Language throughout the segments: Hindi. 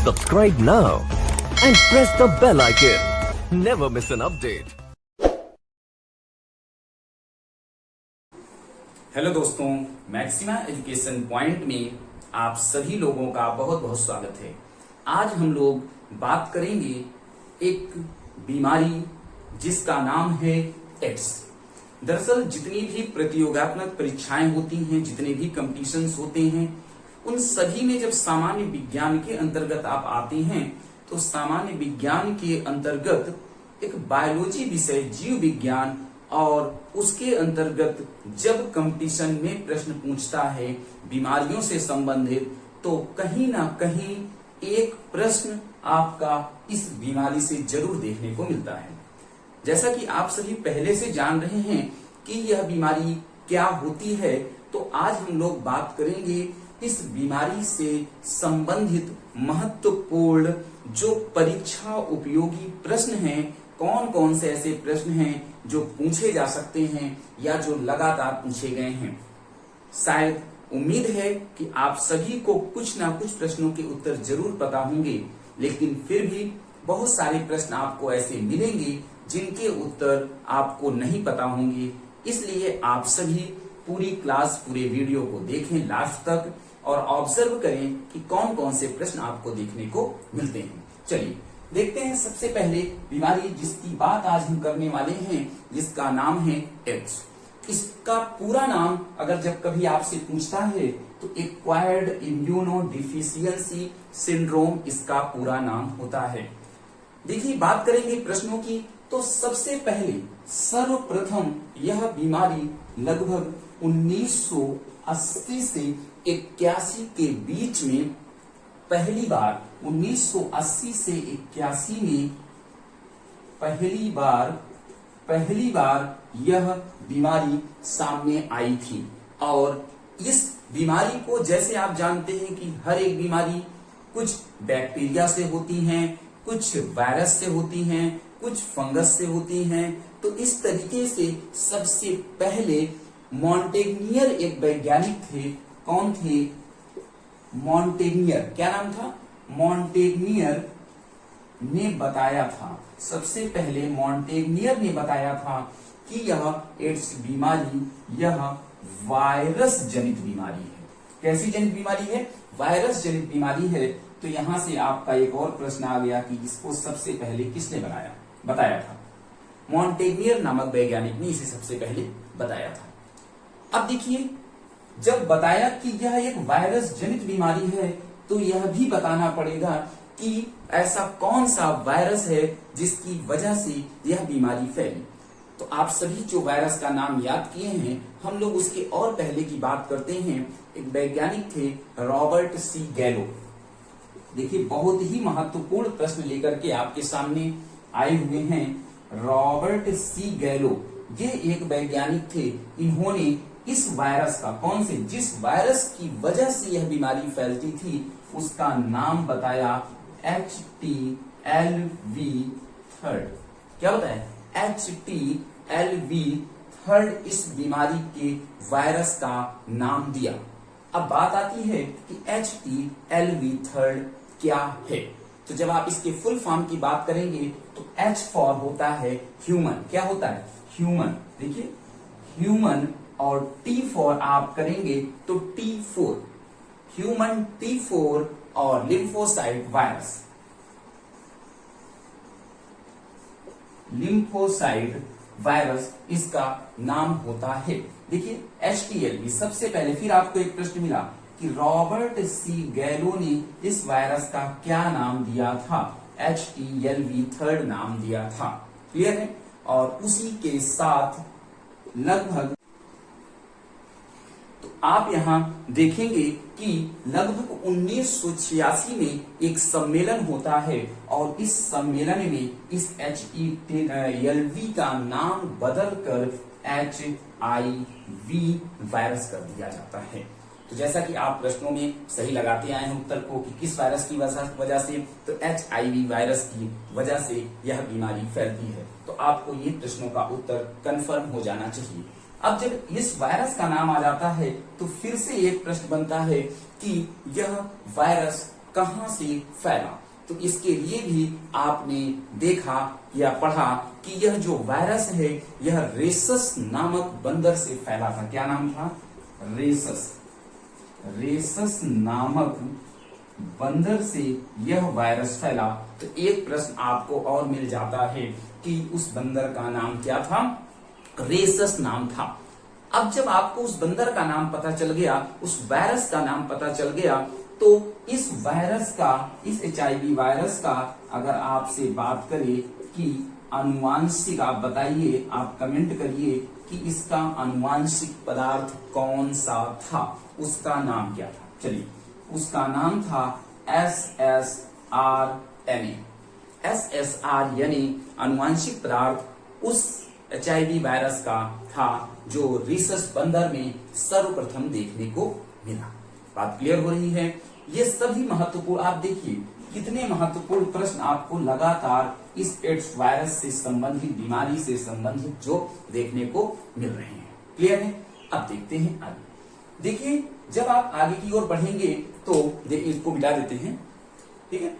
Subscribe now and press the bell icon. Never miss an update. Hello दोस्तों, मैक्सिमा एजुकेशन पॉइंट में आप सभी लोगों का बहुत बहुत स्वागत है। आज हम लोग बात करेंगे एक बीमारी जिसका नाम है एड्स। दरअसल जितनी भी प्रतियोगात्मक परीक्षाएं होती हैं, जितने भी कंपटीशंस होते हैं, उन सभी में जब सामान्य विज्ञान के अंतर्गत आप आते हैं तो सामान्य विज्ञान के अंतर्गत एक बायोलॉजी विषय जीव विज्ञान और उसके अंतर्गत जब कंपटीशन में प्रश्न पूछता है बीमारियों से संबंधित, तो कहीं ना कहीं एक प्रश्न आपका इस बीमारी से जरूर देखने को मिलता है। जैसा कि आप सभी पहले से जान रहे हैं कि यह बीमारी क्या होती है, तो आज हम लोग बात करेंगे इस बीमारी से संबंधित महत्वपूर्ण जो परीक्षा उपयोगी प्रश्न हैं, कौन कौन से ऐसे प्रश्न हैं जो पूछे जा सकते हैं या जो लगातार पूछे गए हैं। शायद उम्मीद है कि आप सभी को कुछ ना कुछ प्रश्नों के उत्तर जरूर पता होंगे, लेकिन फिर भी बहुत सारे प्रश्न आपको ऐसे मिलेंगे जिनके उत्तर आपको नहीं पता होंगे। इसलिए आप सभी पूरी क्लास, पूरे वीडियो को देखें लास्ट तक और ऑब्जर्व करें कि कौन कौन से प्रश्न आपको देखने को मिलते हैं। चलिए देखते हैं सबसे पहले बीमारी जिसकी बात आज हम करने वाले हैं, जिसका नाम है एड्स। इसका पूरा नाम अगर जब कभी आपसे पूछता है तो एक्वायर्ड इम्यूनो डिफिशियंसी सिंड्रोम इसका पूरा नाम होता है। देखिए बात करेंगे प्रश्नों की, तो सबसे पहले सर्वप्रथम यह बीमारी लगभग 1980 से 81 के बीच में पहली बार 1980 से 81 में पहली बार यह बीमारी सामने आई थी। और इस बीमारी को जैसे आप जानते हैं कि हर एक बीमारी कुछ बैक्टीरिया से होती हैं, कुछ वायरस से होती हैं, कुछ फंगस से होती हैं। तो इस तरीके से सबसे पहले मॉन्टेग्नियर एक वैज्ञानिक थे। कौन थे? मॉन्टेग्नियर। क्या नाम था? मॉन्टेग्नियर ने बताया था, सबसे पहले मॉन्टेग्नियर ने बताया था कि यह एड्स बीमारी यह वायरस जनित बीमारी है। कैसी जनित बीमारी है? वायरस जनित बीमारी है। तो यहां से आपका एक और प्रश्न आ गया कि इसको सबसे पहले किसने बताया था? मॉन्टेग्नियर नामक वैज्ञानिक ने इसे सबसे पहले बताया था। अब देखिए, जब बताया कि यह एक वायरस जनित बीमारी है, तो यह भी बताना पड़ेगा कि ऐसा कौन सा वायरस है जिसकी वजह से यह बीमारी फैली। तो आप सभी जो वायरस का नाम याद किए हैं, हम लोग उसके और पहले की बात करते हैं। एक वैज्ञानिक थे रॉबर्ट सी गैलो। देखिए बहुत ही महत्वपूर्ण प्रश्न लेकर के आपके सामने आए हुए हैं। रॉबर्ट सी गैलो ये एक वैज्ञानिक थे। इन्होंने इस वायरस का, कौन से, जिस वायरस की वजह से यह बीमारी फैलती थी, उसका नाम बताया HTLV3। क्या बताया? HTLV3 इस बीमारी के वायरस का नाम दिया। अब बात आती है कि HTLV3 क्या है। तो जब आप इसके फुल फॉर्म की बात करेंगे तो H फॉर होता है ह्यूमन। क्या होता है? ह्यूमन। देखिए ह्यूमन, और T फॉर आप करेंगे तो T4, ह्यूमन T4, और लिम्फोसाइट वायरस, लिम्फोसाइट वायरस इसका नाम होता है। देखिए HTLV सबसे पहले, फिर आपको एक प्रश्न मिला कि रॉबर्ट सी गैलो ने इस वायरस का क्या नाम दिया था? HTLV3 नाम दिया था। क्लियर है? और उसी के साथ लगभग, तो आप यहां देखेंगे कि लगभग 1986 में एक सम्मेलन होता है, और इस सम्मेलन में इस HTLV का नाम बदलकर HIV वायरस कर दिया जाता है। तो जैसा कि आप प्रश्नों में सही लगाते आए हैं उत्तर को कि किस वायरस की वजह से, तो HIV वायरस की वजह से यह बीमारी फैलती है। तो आपको ये प्रश्नों का उत्तर कंफर्म हो जाना चाहिए। अब जब इस वायरस का नाम आ जाता है तो फिर से एक प्रश्न बनता है कि यह वायरस कहां से फैला। तो इसके लिए भी आपने देखा या पढ़ा कि यह जो वायरस है यह रेसस नामक बंदर से फैला था। क्या नाम था? रेसस। रेसस नामक बंदर से यह वायरस फैला। तो एक प्रश्न आपको और मिल जाता है कि उस बंदर का नाम क्या था? रेसस नाम था। अब जब आपको उस बंदर का नाम पता चल गया, उस वायरस का नाम पता चल गया, तो इस वायरस का, इस HIV वायरस का अगर आपसे बात करें कि आनुवांशिक, आप बताइए, आप कमेंट करिए कि इसका आनुवांशिक पदार्थ कौन सा था, उसका नाम क्या था। चलिए, उसका नाम था SSRNA। SSR यानी आनुवांशिक पदार्थ उस HIV वायरस का था जो रीसस बंदर में सर्वप्रथम देखने को मिला। बात क्लियर हो रही है? ये सभी महत्वपूर्ण, आप देखिए कितने महत्वपूर्ण प्रश्न आपको लगातार इस एड्स वायरस से संबंधित, बीमारी से संबंधित जो देखने को मिल रहे हैं। क्लियर है? अब देखते हैं आगे। देखिए, जब आप आगे की ओर बढ़ेंगे तो देखिए, इसको मिला देते हैं, ठीक है।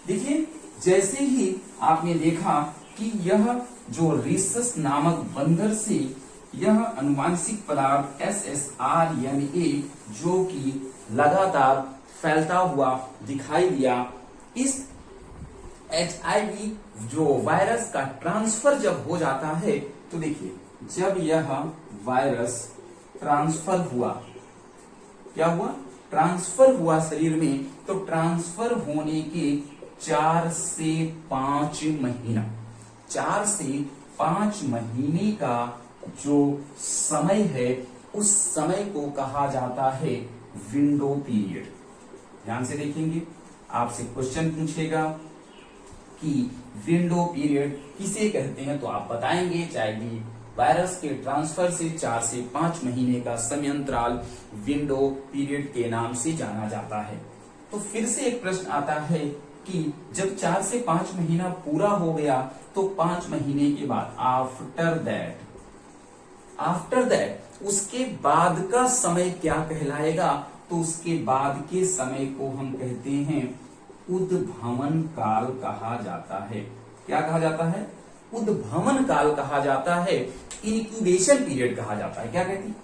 देखिए, जैसे ही आपने देखा कि यह जो रीसस नामक बंदर से यह आनुवांशिक पदार्थ SSRNA जो कि लगातार फैलता हुआ दिखाई दिया, इस HIV जो वायरस का ट्रांसफर जब हो जाता है, तो देखिए, जब यह वायरस ट्रांसफर हुआ, क्या हुआ? ट्रांसफर हुआ शरीर में, तो ट्रांसफर होने के 4 से 5 महीना, 4 से 5 महीने का जो समय है, उस समय को कहा जाता है विंडो पीरियड। ध्यान से देखेंगे, आपसे क्वेश्चन पूछेगा कि विंडो पीरियड किसे कहते हैं, तो आप बताएंगे HIV वायरस के ट्रांसफर से 4 से 5 महीने का समय अंतराल विंडो पीरियड के नाम से जाना जाता है। तो फिर से एक प्रश्न आता है कि जब 4 से 5 महीना पूरा हो गया, तो 5 महीने के बाद आफ्टर दैट उसके बाद का समय क्या कहलाएगा? तो उसके बाद के समय को हम कहते हैं उद्भवन काल कहा जाता है। क्या कहा जाता है? उद्भवन काल कहा जाता है, इंक्यूबेशन पीरियड कहा जाता है। क्या कहते हैं?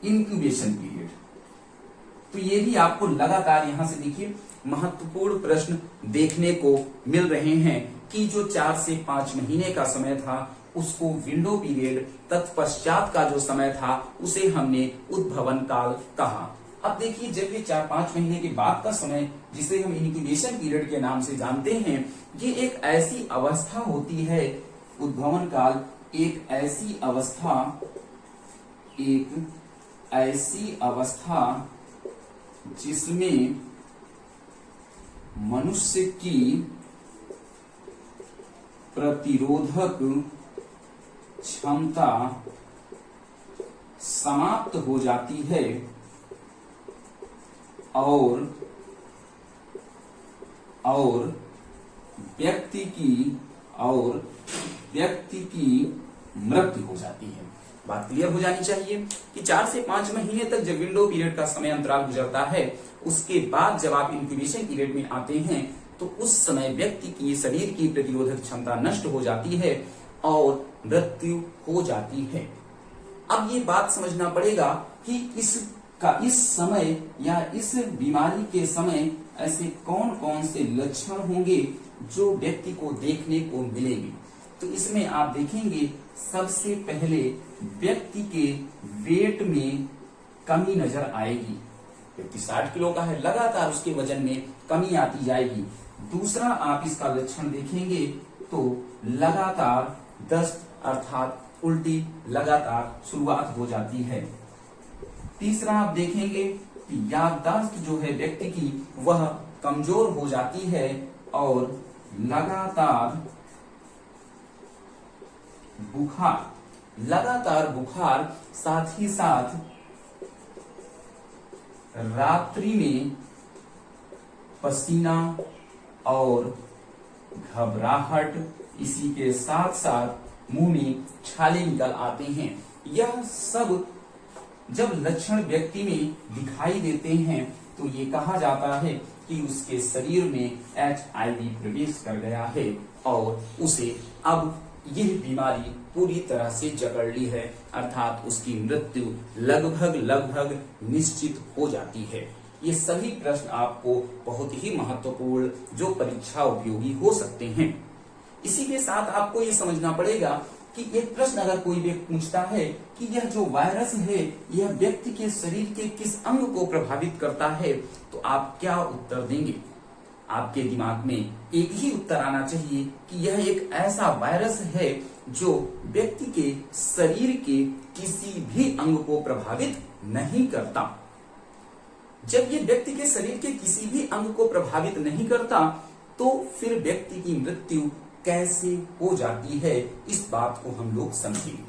Incubation period. तो ये भी आपको लगातार यहां से देखिए महत्वपूर्ण प्रश्न देखने को मिल रहे हैं कि जो 4 से 5 महीने का समय था उसको विंडो पीरियड, तत्पश्चात का जो समय था उसे हमने उद्भवन काल कहा। अब देखिए, जब ये 4-5 महीने के बाद का समय, जिसे हम इंक्यूबेशन पीरियड के नाम से जानते हैं, ये एक ऐसी अवस्था होती है, उद्भवन काल एक ऐसी अवस्था जिसमें मनुष्य की प्रतिरोधक क्षमता समाप्त हो जाती है और व्यक्ति की मृत्यु हो जाती है। बात क्लियर हो जानी चाहिए कि 4 से 5 महीने तक जब विंडो पीरियड का समय अंतराल गुजरता है, उसके बाद जब आप इंक्यूबेशन पीरियड में आते हैं, तो उस समय व्यक्ति की शरीर की प्रतिरोधक क्षमता नष्ट हो जाती है और मृत्यु हो जाती है। अब ये बात समझना पड़ेगा कि इस समय या इस बीमारी के समय ऐसे कौन कौन से लक्षण होंगे जो व्यक्ति को देखने को मिलेंगे। तो इसमें आप देखेंगे, सबसे पहले व्यक्ति के वेट में कमी नजर आएगी। व्यक्ति 60 किलो का है, लगातार उसके वजन में कमी आती जाएगी। दूसरा, आप इसका लक्षण देखेंगे तो लगातार दस्त अर्थात उल्टी लगातार शुरुआत हो जाती है। तीसरा, आप देखेंगे कि याददाश्त जो है व्यक्ति की वह कमजोर हो जाती है और लगातार बुखार, साथ ही साथ रात्रि में पसीना और घबराहट, इसी के साथ साथ मुंह में छाले निकल आते हैं। यह सब जब लक्षण व्यक्ति में दिखाई देते हैं तो ये कहा जाता है कि उसके शरीर में HIV प्रवेश कर गया है और उसे अब यह बीमारी पूरी तरह से जकड़ ली है, अर्थात उसकी मृत्यु लगभग निश्चित हो जाती है। ये सभी प्रश्न आपको बहुत ही महत्वपूर्ण जो परीक्षा उपयोगी हो सकते हैं। इसी के साथ आपको ये समझना पड़ेगा कि एक प्रश्न अगर कोई व्यक्ति पूछता है कि यह जो वायरस है यह व्यक्ति के शरीर के किस अंग को प्रभावित करता है, तो आप क्या उत्तर देंगे? आपके दिमाग में एक ही उत्तर आना चाहिए कि यह एक ऐसा वायरस है जो व्यक्ति के शरीर के किसी भी अंग को प्रभावित नहीं करता। जब ये व्यक्ति के शरीर के किसी भी अंग को प्रभावित नहीं करता तो फिर व्यक्ति की मृत्यु कैसे हो जाती है, इस बात को हम लोग समझेंगे।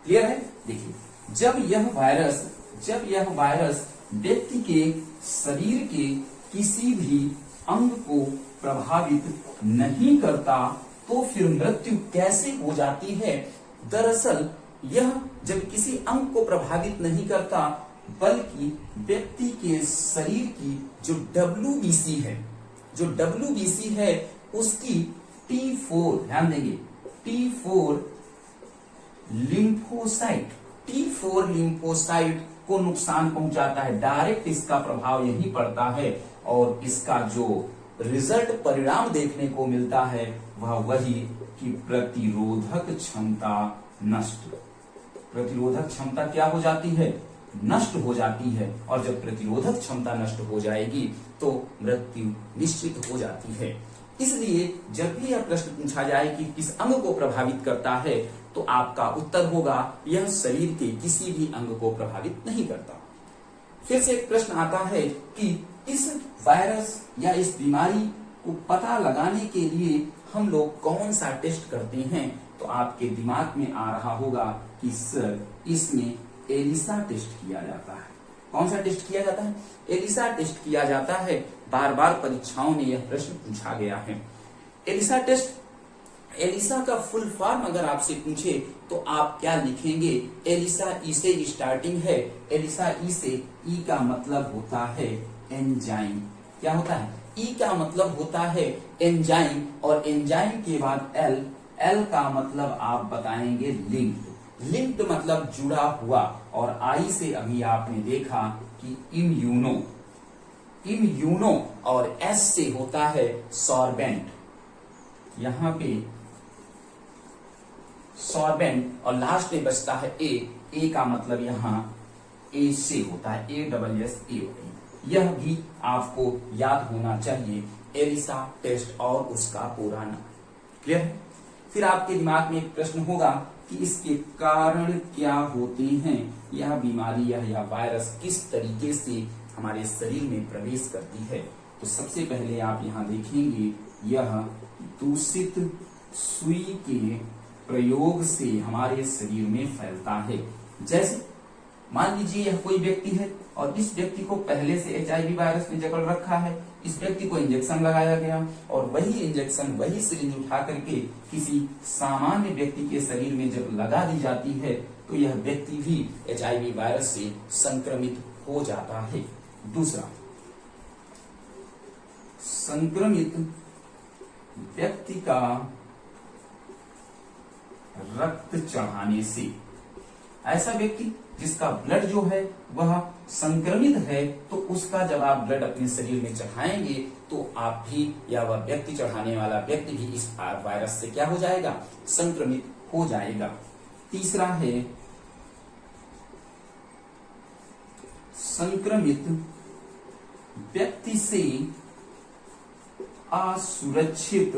क्लियर है? देखिए, जब यह वायरस व्यक्ति के शरीर के किसी भी अंग को प्रभावित नहीं करता तो फिर मृत्यु कैसे हो जाती है? दरअसल यह जब किसी अंग को प्रभावित नहीं करता बल्कि व्यक्ति के शरीर की जो WBC है उसकी T4, ध्यान देंगे, T4 लिम्फोसाइट को नुकसान पहुंचाता है। डायरेक्ट इसका प्रभाव यही पड़ता है और इसका जो रिजल्ट परिणाम देखने को मिलता है वह वही कि प्रतिरोधक क्षमता क्या हो जाती है? नष्ट हो जाती है। और जब प्रतिरोधक क्षमता नष्ट हो जाएगी तो मृत्यु निश्चित हो जाती है। इसलिए जब भी यह प्रश्न पूछा जाए कि किस अंग को प्रभावित करता है तो आपका उत्तर होगा यह शरीर के किसी भी अंग को प्रभावित नहीं करता। फिर से एक प्रश्न आता है कि इस वायरस या इस बीमारी को पता लगाने के लिए हम लोग कौन सा टेस्ट करते हैं? तो आपके दिमाग में आ रहा होगा कि सर इसमें एलिसा टेस्ट किया जाता है। कौन सा टेस्ट किया जाता है? एलिसा टेस्ट किया जाता है। बार बार परीक्षाओं में यह प्रश्न पूछा गया है। एलिसा का फुल फॉर्म अगर आपसे पूछे तो आप क्या लिखेंगे? एलिसा ई से स्टार्टिंग है। एलिसा ई से, ई का मतलब होता है एंजाइम। क्या होता है? ई का मतलब होता है एंजाइम और एंजाइम के बाद एल का मतलब आप बताएंगे लिंक्ड मतलब जुड़ा हुआ और आई से अभी आपने देखा कि इम्यूनो और एस से होता है सॉर्बेंट। यहां पे सॉर्बेंट और लास्ट में बचता है ए का मतलब यहां ए से होता है ASSA। यह भी आपको याद होना चाहिए, एलिसा टेस्ट और उसका पूरा नाम। क्लियर है? फिर आपके दिमाग में एक प्रश्न होगा कि इसके कारण क्या होते हैं? यह बीमारी या वायरस किस तरीके से हमारे शरीर में प्रवेश करती है? तो सबसे पहले आप यहाँ देखेंगे यह दूषित सुई के प्रयोग से हमारे शरीर में फैलता है। जैसे मान लीजिए यह कोई व्यक्ति है और इस व्यक्ति को पहले से HIV वायरस ने जकड़ रखा है। इस व्यक्ति को इंजेक्शन लगाया गया और वही इंजेक्शन, वही सिरिंज उठा करके किसी सामान्य व्यक्ति के शरीर में जब लगा दी जाती है तो यह व्यक्ति भी HIV वायरस से संक्रमित हो जाता है। दूसरा, संक्रमित व्यक्ति का रक्त चढ़ाने से, ऐसा व्यक्ति जिसका ब्लड जो है वह संक्रमित है तो उसका जब आप ब्लड अपने शरीर में चढ़ाएंगे तो आप भी या वह व्यक्ति, चढ़ाने वाला व्यक्ति भी इस वायरस से क्या हो जाएगा? संक्रमित हो जाएगा। तीसरा है संक्रमित व्यक्ति से असुरक्षित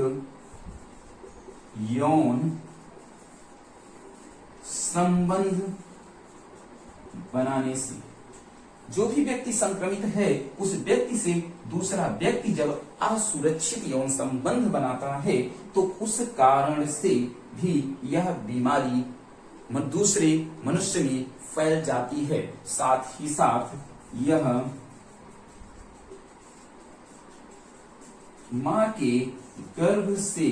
यौन संबंध बनाने से। जो भी व्यक्ति संक्रमित है उस व्यक्ति से दूसरा व्यक्ति जब असुरक्षित यौन संबंध बनाता है तो उस कारण से भी यह बीमारी दूसरे मनुष्य में फैल जाती है। साथ ही साथ यह मां के गर्भ से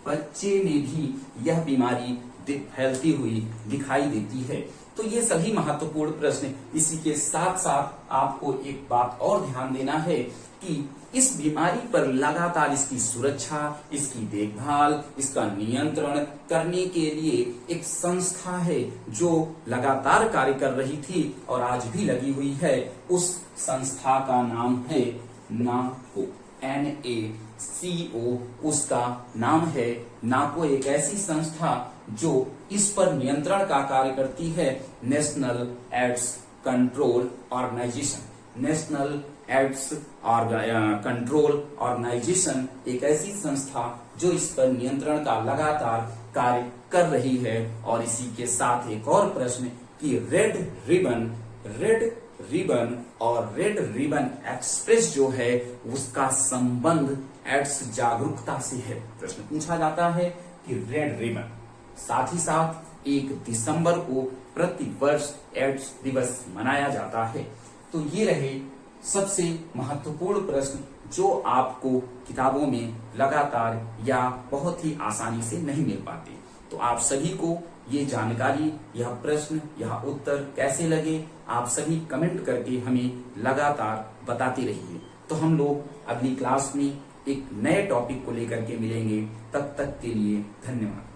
बच्चे में भी यह बीमारी फैलती हुई दिखाई देती है। तो ये सभी महत्वपूर्ण प्रश्न। इसी के साथ साथ आपको एक बात और ध्यान देना है कि इस बीमारी पर लगातार इसकी सुरक्षा, इसकी देखभाल, इसका नियंत्रण करने के लिए एक संस्था है जो लगातार कार्य कर रही थी और आज भी लगी हुई है। उस संस्था का नाम है नाको, NACO उसका नाम है। नाको एक ऐसी संस्था जो इस पर नियंत्रण का कार्य करती है। National AIDS Control Organisation, National AIDS Control Organisation एक ऐसी संस्था जो इस पर नियंत्रण का लगातार कार्य कर रही है। और इसी के साथ एक और प्रश्न कि रेड रिबन और रेड रिबन एक्सप्रेस जो है उसका संबंध एड्स जागरूकता से है। प्रश्न पूछा जाता है कि रेड रिबन, साथ ही साथ 1 दिसंबर को प्रतिवर्ष एड्स दिवस मनाया जाता है। तो ये रहे सबसे महत्वपूर्ण प्रश्न जो आपको किताबों में लगातार या बहुत ही आसानी से नहीं मिल पाते। तो आप सभी को ये जानकारी, यह प्रश्न, यह उत्तर कैसे लगे, आप सभी कमेंट करके हमें लगातार बताते रहिए। तो हम लोग अगली क्लास में एक नए टॉपिक को लेकर के मिलेंगे। तब तक के लिए धन्यवाद।